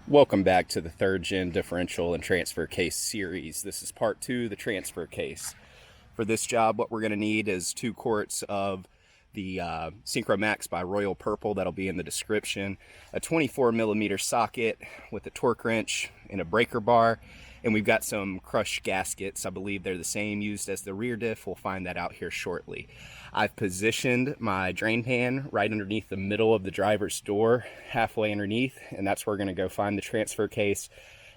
Welcome back to the 3rd Gen differential and transfer case series. This is part 2, the transfer case. For this job, what we're going to need is 2 quarts of the Synchromax by Royal Purple. That'll be in the description. A 24mm socket with a torque wrench and a breaker bar. And we've got some crushed gaskets. I believe they're the same used as the rear diff. We'll find that out here shortly. I've positioned my drain pan right underneath the middle of the driver's door, halfway underneath, and that's where we're going to go find the transfer case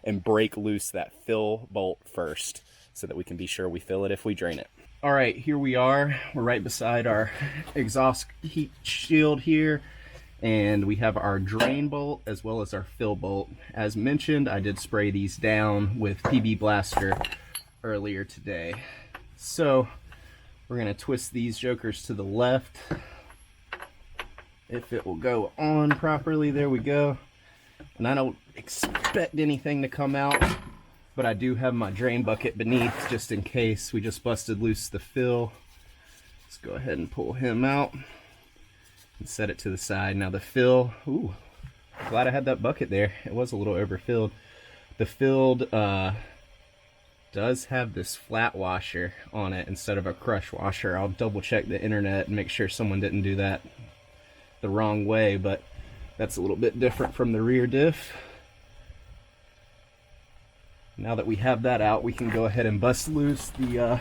and break loose that fill bolt first so that we can be sure we fill it if we drain it. All right, here we are. We're right beside our exhaust heat shield here, and we have our drain bolt as well as our fill bolt. As mentioned, I did spray these down with PB Blaster earlier today. So we're going to twist these jokers to the left. If it will go on properly, there we go. And I don't expect anything to come out, but I do have my drain bucket beneath just in case. We just busted loose the fill. Let's go ahead and pull him out and set it to the side. Now the fill, ooh, glad I had that bucket there. It was a little overfilled. The filled does have this flat washer on it instead of a crush washer. I'll double check the internet and make sure someone didn't do that the wrong way, but that's a little bit different from the rear diff. Now that we have that out, we can go ahead and bust loose the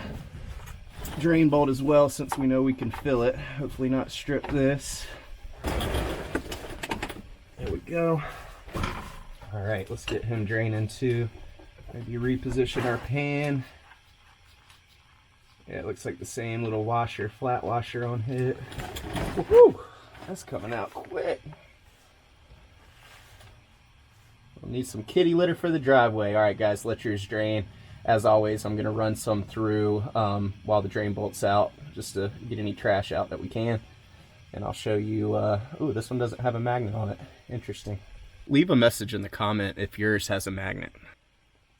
drain bolt as well, since we know we can fill it. Hopefully not strip this. There we go. All right, let's get him draining too. Maybe reposition our pan. Yeah, it looks like the same little washer, flat washer on it. Woohoo! That's coming out quick. We'll need some kitty litter for the driveway. All right, guys, let yours drain. As always, I'm gonna run some through while the drain bolt's out, just to get any trash out that we can. And I'll show you, ooh, this one doesn't have a magnet on it. Interesting. Leave a message in the comment if yours has a magnet.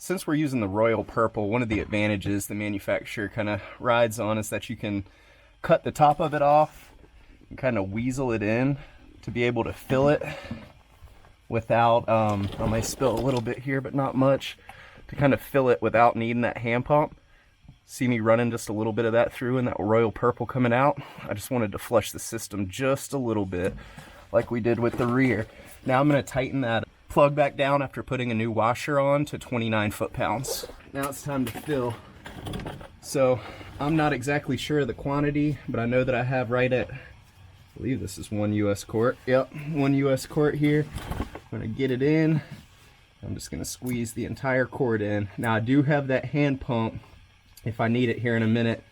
Since we're using the Royal Purple, one of the advantages the manufacturer kind of rides on is that you can cut the top of it off and kind of weasel it in to be able to fill it without, I may spill a little bit here, but not much, to kind of fill it without needing that hand pump. See me running just a little bit of that through and that Royal Purple coming out. I just wanted to flush the system just a little bit like we did with the rear. Now I'm going to tighten that plug back down after putting a new washer on to 29 foot-pounds. Now it's time to fill. So I'm not exactly sure of the quantity, but I know that I have right at, I believe this is 1 US quart. Yep, 1 US quart here. I'm going to get it in. I'm just going to squeeze the entire quart in. Now I do have that hand pump if I need it here in a minute,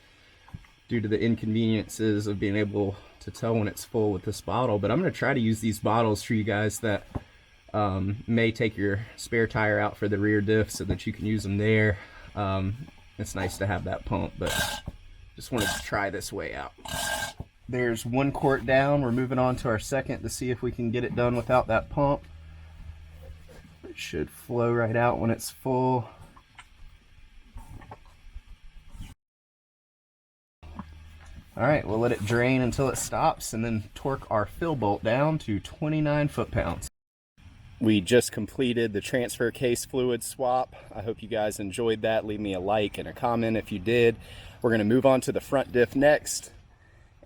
due to the inconveniences of being able to tell when it's full with this bottle. But I'm going to try to use these bottles for you guys that may take your spare tire out for the rear diff so that you can use them there. It's nice to have that pump, but just wanted to try this way out. There's 1 quart down. We're moving on to our second to see if we can get it done without that pump. It should flow right out when it's full. All right, we'll let it drain until it stops and then torque our fill bolt down to 29 foot-pounds. We just completed the transfer case fluid swap. I hope you guys enjoyed that. Leave me a like and a comment if you did. We're going to move on to the front diff next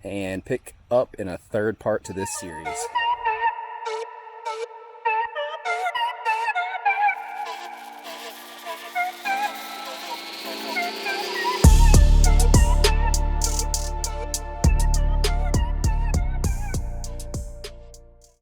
and pick up in a 3rd part to this series.